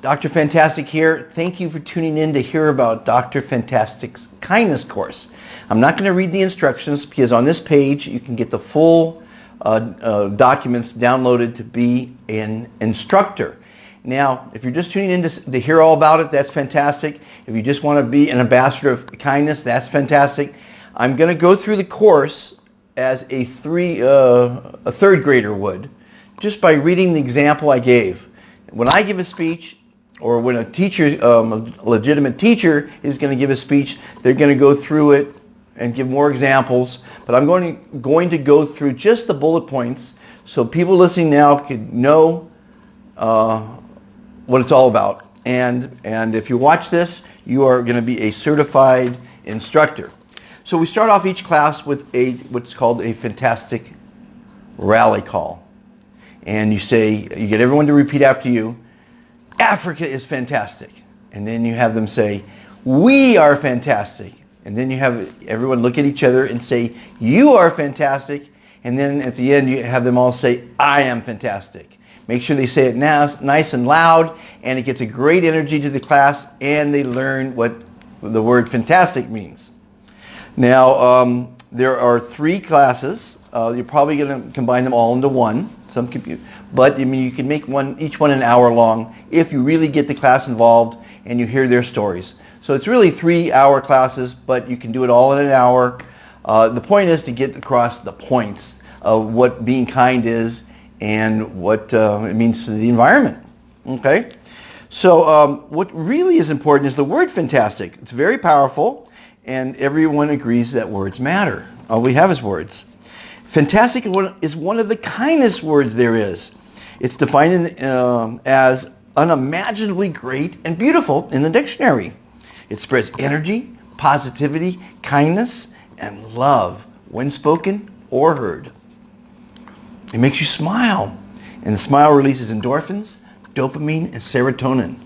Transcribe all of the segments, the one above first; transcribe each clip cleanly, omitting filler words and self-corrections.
Dr. Fantastic here. Thank you for tuning in to hear about Dr. Fantastic's kindness course. I'm not going to read the instructions because on this page you can get the full documents downloaded to be an instructor. Now, if you're just tuning in to hear all about it, that's fantastic. If you just want to be an ambassador of kindness, that's fantastic. I'm going to go through the course as a third grader would, just by reading the example I gave. When I give a speech, or when a teacher, a legitimate teacher is going to give a speech, they're going to go through it and give more examples. But I'm going to go through just the bullet points so people listening now could know what it's all about. And if you watch this, you are going to be a certified instructor. So we start off each class with what's called a fantastic rally call. And you get everyone to repeat after you, Africa is fantastic. And then you have them say, we are fantastic. And then you have everyone look at each other and say, you are fantastic. And then at the end you have them all say, I am fantastic. Make sure they say it nice and loud, and it gets a great energy to the class, and they learn what the word fantastic means. Now, there are 3 classes. You're probably going to combine them all into one. But I mean, you can make each one an hour long if you really get the class involved and you hear their stories. So it's really 3-hour classes, but you can do it all in an hour. The point is to get across the points of what being kind is and what it means to the environment. Okay? So what really is important is the word fantastic. It's very powerful, and everyone agrees that words matter. All we have is words. Fantastic is one of the kindest words there is. It's defined as unimaginably great and beautiful in the dictionary. It spreads energy, positivity, kindness, and love when spoken or heard. It makes you smile, and the smile releases endorphins, dopamine, and serotonin.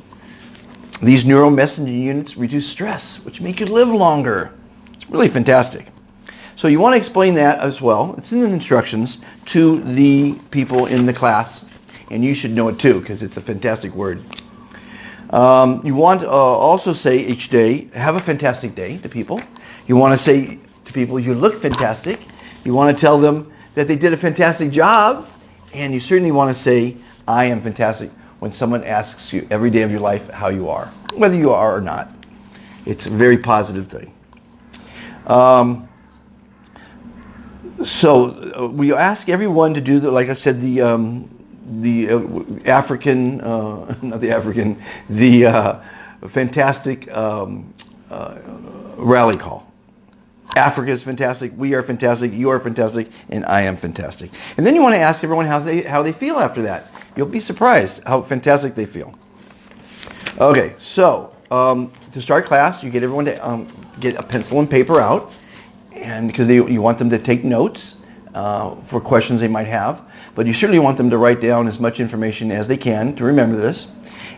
These neuromessenger units reduce stress, which make you live longer. It's really fantastic. So you want to explain that as well. It's in the instructions to the people in the class, and you should know it too because it's a fantastic word. You want to also say each day, have a fantastic day to people. You want to say to people, you look fantastic. You want to tell them that they did a fantastic job, and you certainly want to say, I am fantastic when someone asks you every day of your life how you are, whether you are or not. It's a very positive thing. So we ask everyone to do like I said, the fantastic rally call. Africa is fantastic, we are fantastic, you are fantastic, and I am fantastic. And then you want to ask everyone how they feel after that. You'll be surprised how fantastic they feel. Okay, so to start class, you get everyone to get a pencil and paper out, and because you want them to take notes for questions they might have, but you certainly want them to write down as much information as they can to remember this.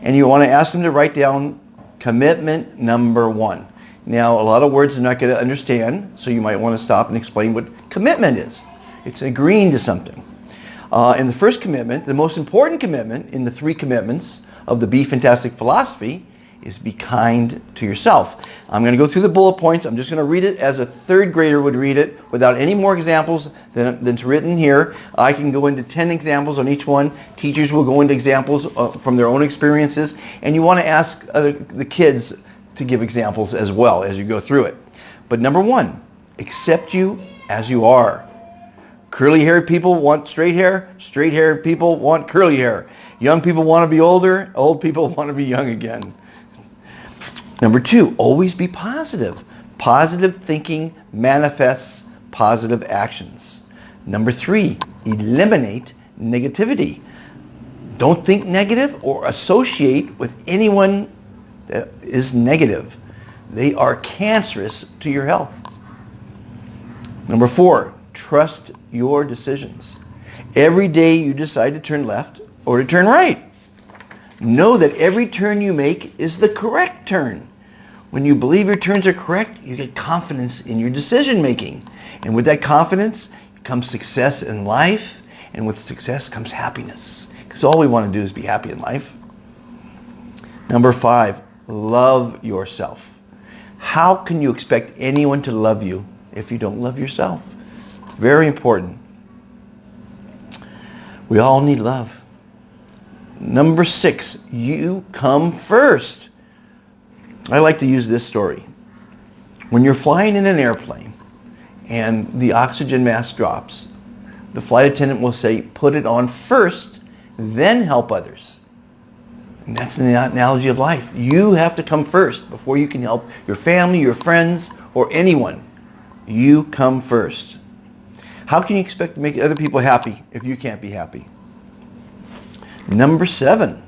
And you want to ask them to write down commitment number 1. Now, a lot of words they're not going to understand, so you might want to stop and explain what commitment is. It's agreeing to something. And the first commitment, the most important commitment in the 3 commitments of the Be Fantastic philosophy, is be kind to yourself. I'm going to go through the bullet points. I'm just going to read it as a 3rd grader would read it without any more examples than's written here. I can go into 10 examples on each one. Teachers will go into examples from their own experiences. And you want to ask the kids to give examples as well as you go through it. But number 1, accept you as you are. Curly-haired people want straight hair. Straight-haired people want curly hair. Young people want to be older. Old people want to be young again. Number 2, always be positive. Positive thinking manifests positive actions. Number 3, eliminate negativity. Don't think negative or associate with anyone that is negative. They are cancerous to your health. Number 4, trust your decisions. Every day you decide to turn left or to turn right. Know that every turn you make is the correct turn. When you believe your turns are correct, you get confidence in your decision making. And with that confidence comes success in life, and with success comes happiness. Because all we want to do is be happy in life. Number 5, love yourself. How can you expect anyone to love you if you don't love yourself? Very important. We all need love. Number 6, you come first. I like to use this story. When you're flying in an airplane and the oxygen mask drops, the flight attendant will say, put it on first, then help others. And that's the analogy of life. You have to come first before you can help your family, your friends, or anyone. You come first. How can you expect to make other people happy if you can't be happy? Number 7,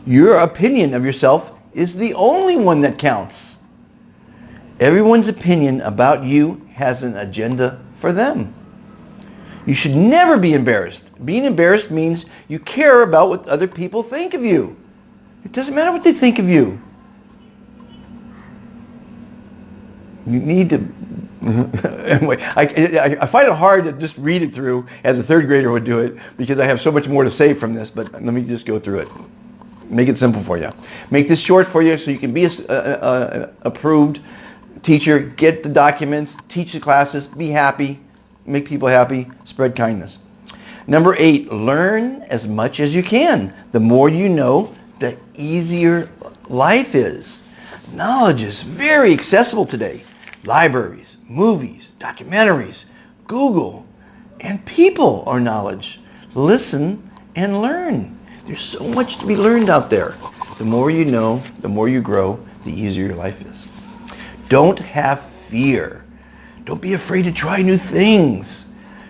your opinion of yourself is the only one that counts. Everyone's opinion about you has an agenda for them. You should never be embarrassed. Being embarrassed means you care about what other people think of you. It doesn't matter what they think of you. You need to... Anyway, I find it hard to just read it through as a third grader would do it because I have so much more to say from this, but let me just go through it. Make it simple for you. Make this short for you so you can be an approved teacher, get the documents, teach the classes, be happy, make people happy, spread kindness. Number 8, learn as much as you can. The more you know, the easier life is. Knowledge is very accessible today. Libraries, movies, documentaries, Google, and people are knowledge. Listen and learn. There's so much to be learned out there. The more you know, the more you grow, the easier your life is. Don't have fear. Don't be afraid to try new things.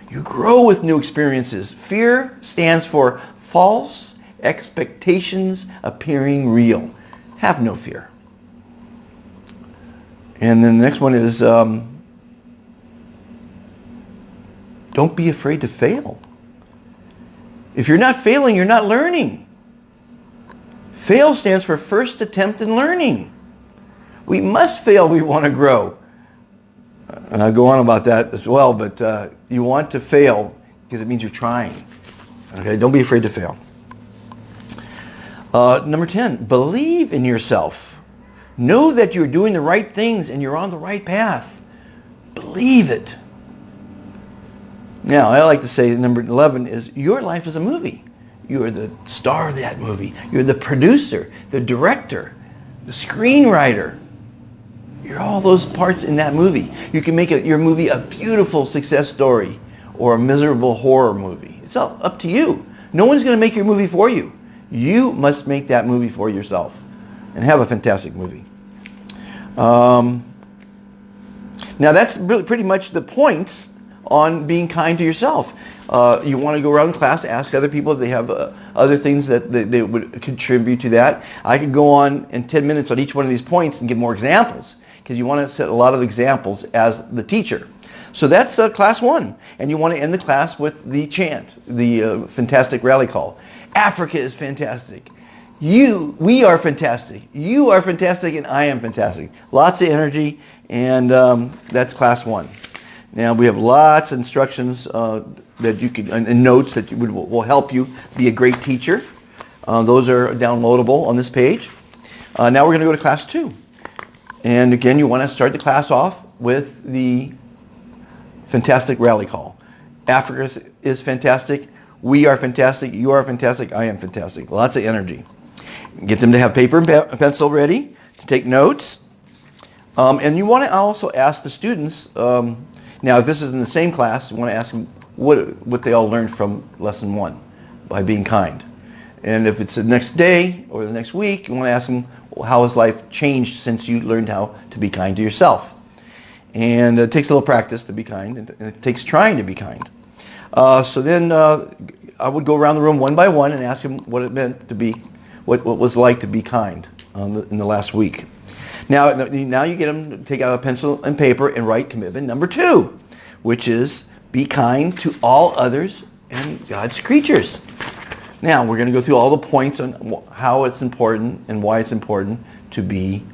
You grow with new experiences. Fear stands for false expectations appearing real. Have no fear. And then the next one is don't be afraid to fail. If you're not failing, you're not learning. Fail stands for first attempt in learning. We must fail if we want to grow. And I'll go on about that as well, but you want to fail because it means you're trying. Okay, don't be afraid to fail. Number 10, believe in yourself. Know that you're doing the right things and you're on the right path. Believe it. Now, I like to say number 11 is your life is a movie. You are the star of that movie. You're the producer, the director, the screenwriter. You're all those parts in that movie. You can make your movie a beautiful success story or a miserable horror movie. It's all up to you. No one's going to make your movie for you. You must make that movie for yourself and have a fantastic movie. Now that's really pretty much the points on being kind to yourself. You want to go around class, ask other people if they have other things that they would contribute to that. I could go on in 10 minutes on each one of these points and give more examples because you want to set a lot of examples as the teacher. So that's class 1. And you want to end the class with the chant, the fantastic rally call. Africa is fantastic. We are fantastic. You are fantastic and I am fantastic. Lots of energy, and that's class 1. Now we have lots of instructions that you can, and notes that will help you be a great teacher. Those are downloadable on this page. Now we're going to go to class 2. And again, you want to start the class off with the fantastic rally call. Africa is fantastic. We are fantastic. You are fantastic. I am fantastic. Lots of energy. Get them to have paper and pencil ready to take notes. And you want to also ask the students, now if this is in the same class, you want to ask them what they all learned from lesson 1 by being kind. And if it's the next day or the next week, you want to ask them, how has life changed since you learned how to be kind to yourself? And it takes a little practice to be kind, and it takes trying to be kind. So then I would go around the room one by one and ask them what it meant to be, what was like to be kind in the last week. Now you get them to take out a pencil and paper and write commitment number 2, which is be kind to all others and God's creatures. Now we're going to go through all the points on how it's important and why it's important to be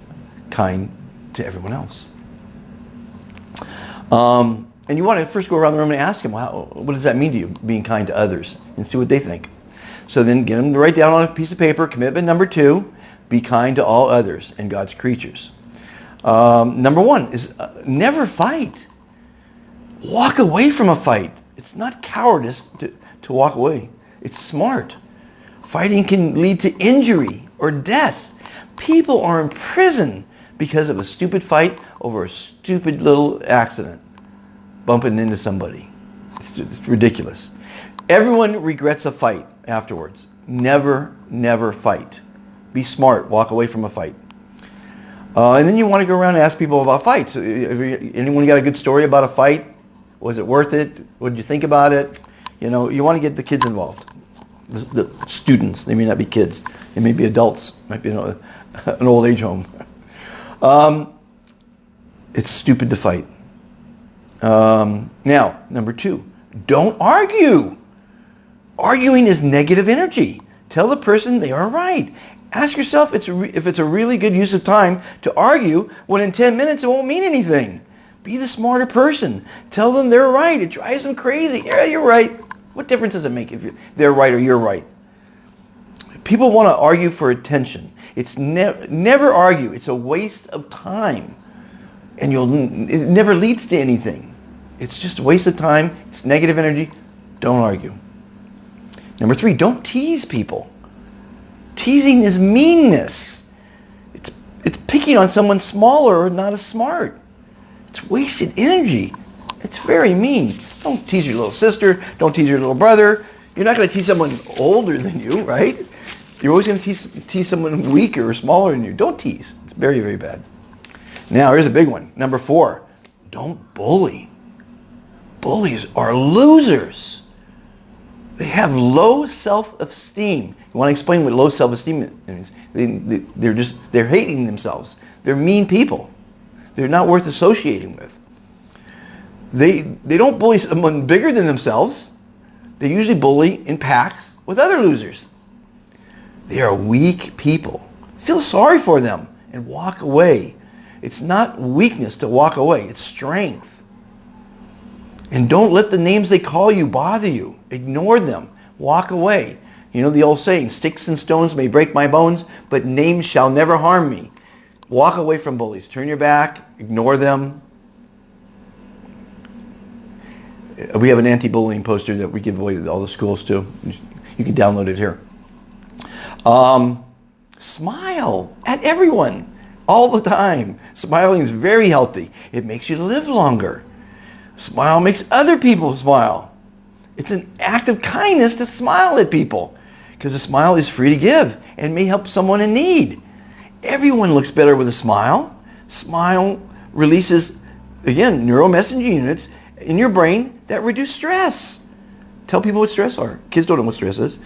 kind to everyone else. And you want to first go around the room and ask them, what does that mean to you, being kind to others, and see what they think. So then get them to write down on a piece of paper, commitment number 2. Be kind to all others and God's creatures. Number 1 is never fight. Walk away from a fight. It's not cowardice to walk away. It's smart. Fighting can lead to injury or death. People are in prison because of a stupid fight over a stupid little accident, bumping into somebody. It's ridiculous. Everyone regrets a fight afterwards. Never, never fight. Be smart. Walk away from a fight. And then you want to go around and ask people about fights. Anyone got a good story about a fight? Was it worth it? What did you think about it? You know, you want to get the kids involved. The students. They may not be kids. They may be adults. Might be an old age home. It's stupid to fight. Now, number 2, don't argue. Arguing is negative energy. Tell the person they are right. Ask yourself if it's a really good use of time to argue when in 10 minutes it won't mean anything. Be the smarter person. Tell them they're right. It drives them crazy. Yeah, you're right. What difference does it make if they're right or you're right? People want to argue for attention. It's never argue. It's a waste of time. And it never leads to anything. It's just a waste of time. It's negative energy. Don't argue. Number 3, don't tease people. Teasing is meanness. It's picking on someone smaller or not as smart. It's wasted energy. It's very mean. Don't tease your little sister. Don't tease your little brother. You're not going to tease someone older than you, right? You're always going to tease someone weaker or smaller than you. Don't tease. It's very, very bad. Now, here's a big one. Number 4, don't bully. Bullies are losers. They have low self-esteem. You want to explain what low self-esteem means? They're hating themselves. They're mean people. They're not worth associating with. They don't bully someone bigger than themselves. They usually bully in packs with other losers. They are weak people. Feel sorry for them and walk away. It's not weakness to walk away. It's strength. And don't let the names they call you bother you. Ignore them. Walk away. You know the old saying, sticks and stones may break my bones, but names shall never harm me. Walk away from bullies. Turn your back. Ignore them. We have an anti-bullying poster that we give away to all the schools too. You can download it here. Smile at everyone all the time. Smiling is very healthy. It makes you live longer. Smile makes other people smile. It's an act of kindness to smile at people because a smile is free to give and may help someone in need. Everyone looks better with a smile. Smile releases, again, neuromessenger units in your brain that reduce stress. Tell people what stress are. Kids don't know what stress is.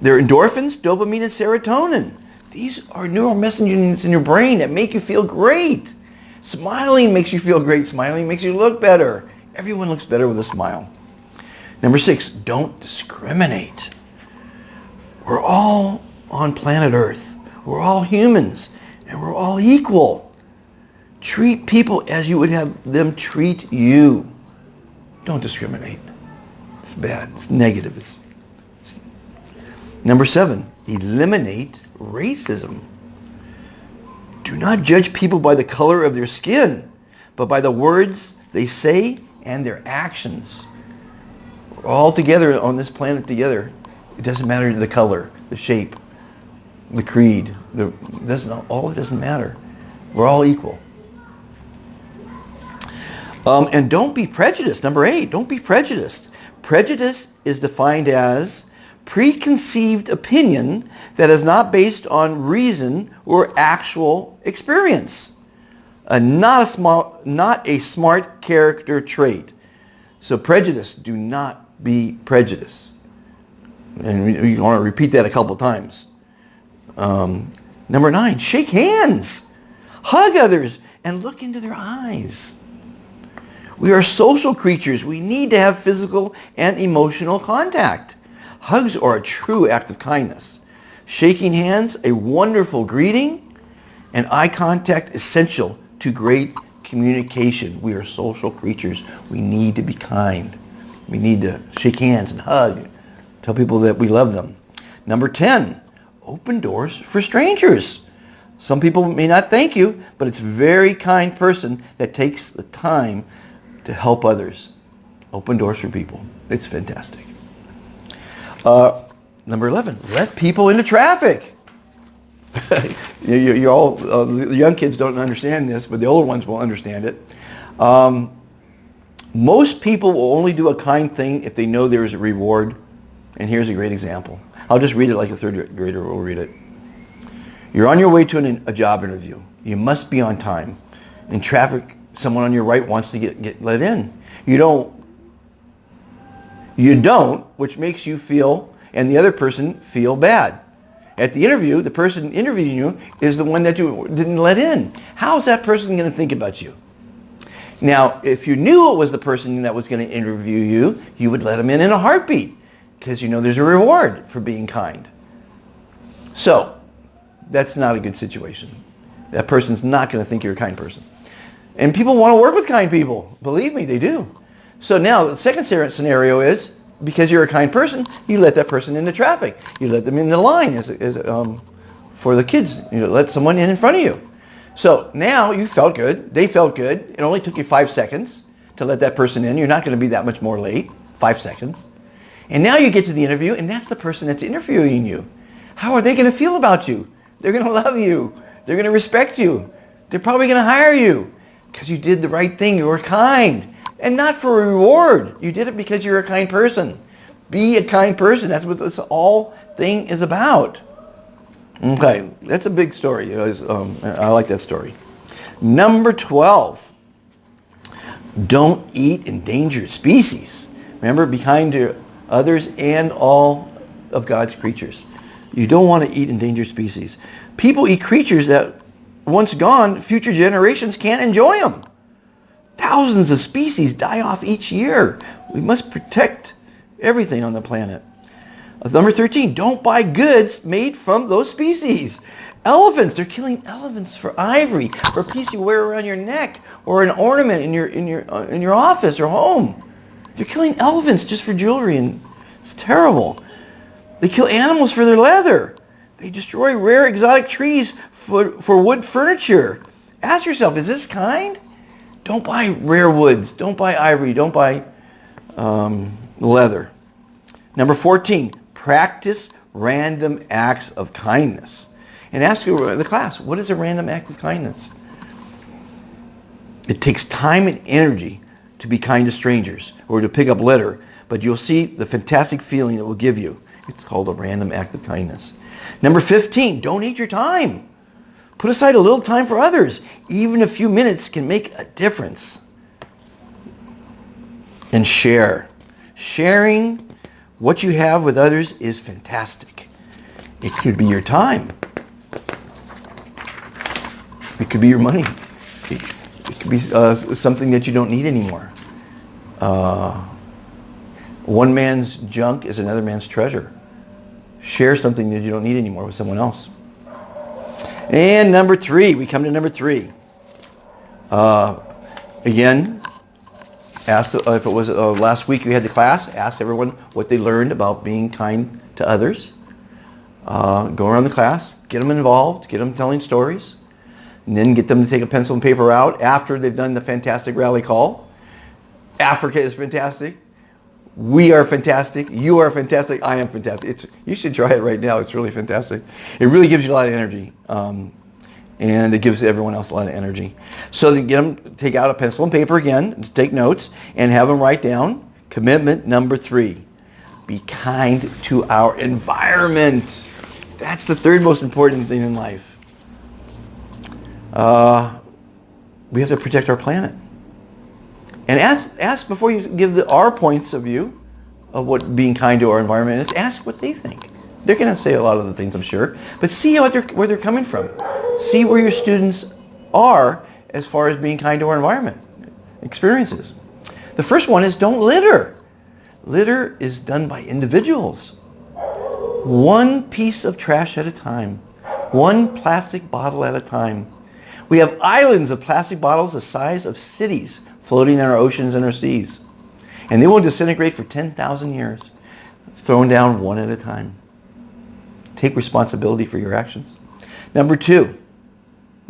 They're endorphins, dopamine, and serotonin. These are neuromessenger units in your brain that make you feel great. Smiling makes you feel great. Smiling makes you look better. Everyone looks better with a smile. Number 6, don't discriminate. We're all on planet Earth. We're all humans, and we're all equal. Treat people as you would have them treat you. Don't discriminate. It's bad. It's negative. Number 7, eliminate racism. Do not judge people by the color of their skin, but by the words they say and their actions. We're all together on this planet together. It doesn't matter the color, the shape, the creed. It doesn't matter. We're all equal. And don't be prejudiced. Number 8, don't be prejudiced. Prejudice is defined as preconceived opinion that is not based on reason or actual experience. Not a smart character trait. So prejudice, do not be prejudiced. And we want to repeat that a couple times. Number 9, shake hands. Hug others and look into their eyes. We are social creatures. We need to have physical and emotional contact. Hugs are a true act of kindness. Shaking hands, a wonderful greeting, and eye contact essential to great communication. We are social creatures. We need to be kind. We need to shake hands and hug. Tell people that we love them. Number 10, open doors for strangers. Some people may not thank you, but it's a very kind person that takes the time to help others. Open doors for people. It's fantastic. Number 11, let people into traffic. You're all, the young kids don't understand this, but the older ones will understand it. Most people will only do a kind thing if they know there's a reward. And here's a great example. I'll just read it like a third grader will read it. You're on your way to a job interview. You must be on time. In traffic, someone on your right wants to get let in. You don't, which makes you feel, and the other person feel bad. At the interview, the person interviewing you is the one that you didn't let in. How is that person going to think about you? Now, if you knew it was the person that was going to interview you, you would let them in a heartbeat, because you know there's a reward for being kind. So, that's not a good situation. That person's not going to think you're a kind person. And people want to work with kind people. Believe me, they do. So now, the second scenario is, because you're a kind person, you let that person into traffic. You let them in the line for the kids. You let someone in front of you. So now you felt good. They felt good. It only took you 5 seconds to let that person in. You're not going to be that much more late. 5 seconds. And now you get to the interview, and that's the person that's interviewing you. How are they going to feel about you? They're going to love you. They're going to respect you. They're probably going to hire you because you did the right thing. You were kind. And not for a reward. You did it because you're a kind person. Be a kind person. That's what this whole thing is about. Okay, that's a big story. I like that story. Number 12. Don't eat endangered species. Remember, be kind to others and all of God's creatures. You don't want to eat endangered species. People eat creatures that, once gone, future generations can't enjoy them. Thousands of species die off each year. We must protect everything on the planet. Number 13, don't buy goods made from those species. Elephants, they're killing elephants for ivory, for a piece you wear around your neck, or an ornament in your office or home. They're killing elephants just for jewelry, and it's terrible. They kill animals for their leather. They destroy rare exotic trees for wood furniture. Ask yourself, is this kind? Don't buy rare woods. Don't buy ivory. Don't buy leather. Number 14, practice random acts of kindness. And ask the class, what is a random act of kindness? It takes time and energy to be kind to strangers or to pick up litter, but you'll see the fantastic feeling it will give you. It's called a random act of kindness. Number 15, donate your time. Put aside a little time for others. Even a few minutes can make a difference. And share. Sharing what you have with others is fantastic. It could be your time. It could be your money. It could be something that you don't need anymore. One man's junk is another man's treasure. Share something that you don't need anymore with someone else. And number 3, we come to number 3. Again, ask if it was last week we had the class, ask everyone what they learned about being kind to others. Go around the class, get them involved, get them telling stories, and then get them to take a pencil and paper out after they've done the fantastic rally call. Africa is fantastic. We are fantastic. You are fantastic. I am fantastic. You should try it right now. It's really fantastic. It really gives you a lot of energy. And it gives everyone else a lot of energy. So get them, take out a pencil and paper again, take notes, and have them write down commitment number 3. Be kind to our environment. That's the third most important thing in life. We have to protect our planet. And ask before you give our points of view of what being kind to our environment is, ask what they think. They're going to say a lot of the things, I'm sure, but see where they're coming from. See where your students are as far as being kind to our environment experiences. The first one is don't litter. Litter is done by individuals. One piece of trash at a time. One plastic bottle at a time. We have islands of plastic bottles the size of cities floating in our oceans and our seas. And they will disintegrate for 10,000 years, thrown down one at a time. Take responsibility for your actions. Number 2,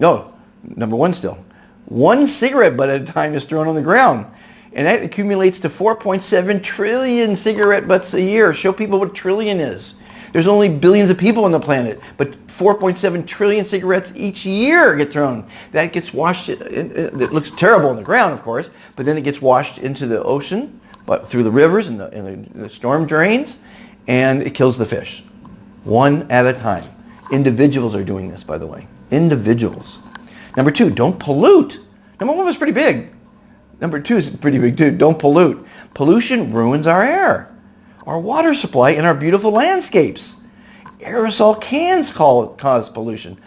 No, number one still. One cigarette butt at a time is thrown on the ground. And that accumulates to 4.7 trillion cigarette butts a year. Show people what trillion is. There's only billions of people on the planet, but 4.7 trillion cigarettes each year get thrown. That gets washed, it looks terrible on the ground, of course, but then it gets washed into the ocean, but through the rivers and the storm drains, and it kills the fish. One at a time. Individuals are doing this, by the way. Individuals. Number two, don't pollute. Number one was pretty big. Number two is pretty big too. Don't pollute. Pollution ruins our air, our water supply, and our beautiful landscapes. Aerosol cans cause pollution.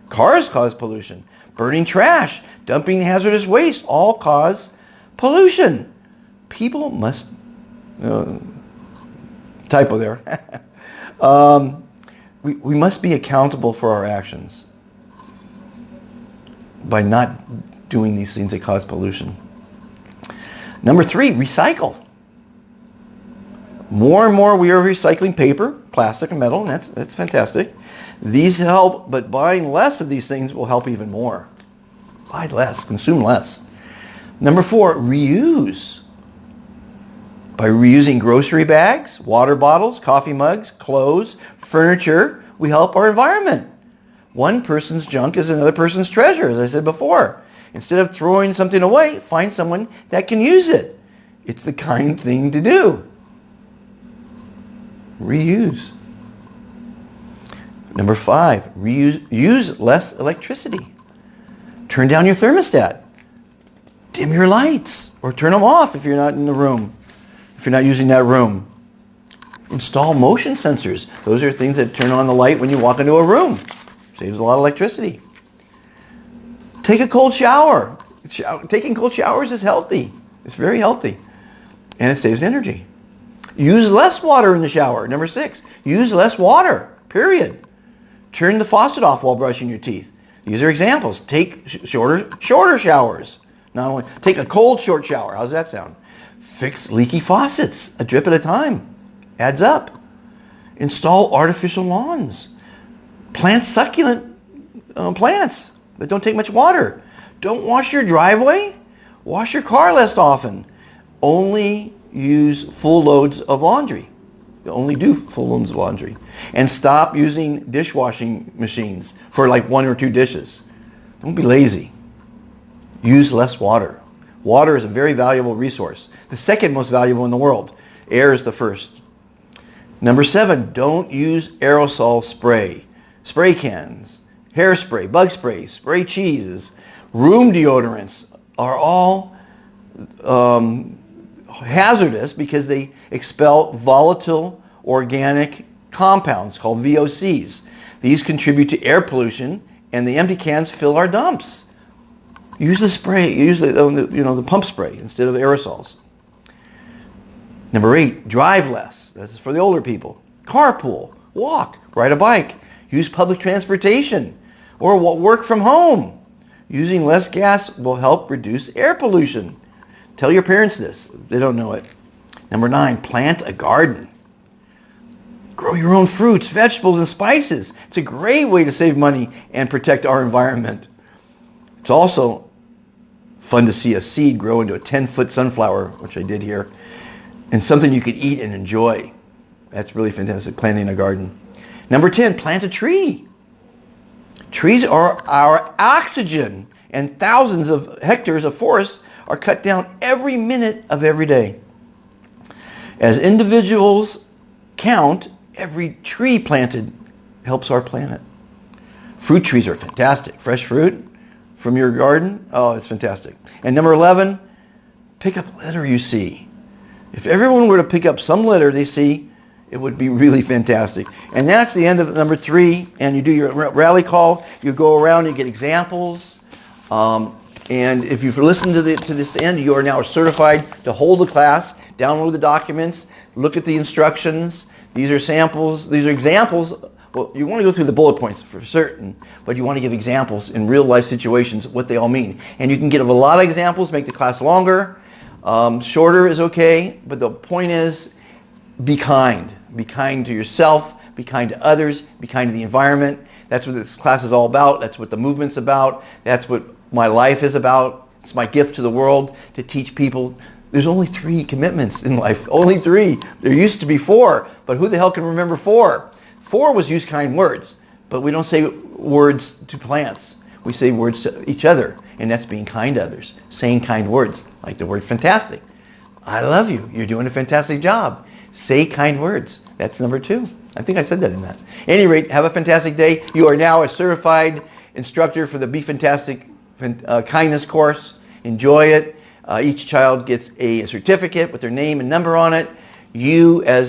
Cars cause pollution. Burning trash, dumping hazardous waste all cause pollution. People must... typo there. We must be accountable for our actions by not doing these things that cause pollution. Number three, recycle. More and more we are recycling paper, plastic, and metal, and that's fantastic. These help, but buying less of these things will help even more. Buy less, consume less. Number four, reuse. By reusing grocery bags, water bottles, coffee mugs, clothes, furniture, we help our environment. One person's junk is another person's treasure, as I said before. Instead of throwing something away, find someone that can use it. It's the kind thing to do. Reuse. Number five, use less electricity. Turn down your thermostat. Dim your lights or turn them off if you're not in the room, if you're not using that room. Install motion sensors. Those are things that turn on the light when you walk into a room. Saves a lot of electricity. Take a cold shower. Taking cold showers is healthy. It's very healthy. And it saves energy. Use less water in the shower. Number six, use less water, period. Turn the faucet off while brushing your teeth. These are examples. Take shorter showers. Not only take a cold short shower. How's that sound? Fix leaky faucets, a drip at a time. Adds up. Install artificial lawns. Plant succulent plants that don't take much water. Don't wash your driveway. Wash your car less often. Only use full loads of laundry. Only do full loads of laundry. And stop using dishwashing machines for like 1 or 2 dishes. Don't be lazy. Use less water. Water is a very valuable resource. The second most valuable in the world. Air is the first. Number 7, don't use aerosol spray. Spray cans, hairspray, bug spray, spray cheeses, room deodorants are all hazardous because they expel volatile organic compounds called VOCs. These contribute to air pollution, and the empty cans fill our dumps. Use the spray, use the pump spray instead of aerosols. Number 8, drive less. This is for the older people. Carpool, walk, ride a bike, use public transportation, or work from home. Using less gas will help reduce air pollution. Tell your parents this. They don't know it. Number 9, plant a garden. Grow your own fruits, vegetables, and spices. It's a great way to save money and protect our environment. It's also fun to see a seed grow into a 10-foot sunflower, which I did here, and something you could eat and enjoy. That's really fantastic, planting a garden. Number 10, plant a tree. Trees are our oxygen, and thousands of hectares of forest are cut down every minute of every day. As individuals count, every tree planted helps our planet. Fruit trees are fantastic. Fresh fruit from your garden, oh, it's fantastic. And number 11, pick up litter you see. If everyone were to pick up some litter they see, it would be really fantastic. And that's the end of number 3. And you do your rally call. You go around, you get examples. And if you've listened to this end, you are now certified to hold the class, download the documents, look at the instructions. These are samples. These are examples. Well, you want to go through the bullet points for certain, but you want to give examples in real life situations, what they all mean. And you can give a lot of examples, make the class longer. Shorter is okay, but the point is, be kind. Be kind to yourself, be kind to others, be kind to the environment. That's what this class is all about. That's what the movement's about. That's what my life is about. It's my gift to the world to teach people. There's only 3 commitments in life. Only 3. There used to be 4, but who the hell can remember 4? 4 was use kind words, but we don't say words to plants. We say words to each other, and that's being kind to others. Saying kind words, like the word fantastic. I love you. You're doing a fantastic job. Say kind words. That's number 2. I think I said that in that. At any rate, have a fantastic day. You are now a certified instructor for the Be Fantastic Kindness course. Enjoy it. Each child gets a certificate with their name and number on it. You, as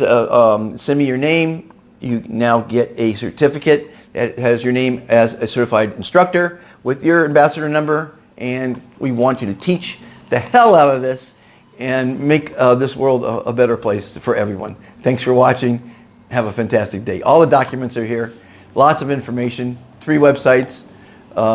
send me your name, you now get a certificate that has your name as a certified instructor with your ambassador number, and we want you to teach the hell out of this and make this world a better place for everyone. Thanks for watching. Have a fantastic day. All the documents are here. Lots of information. 3 websites.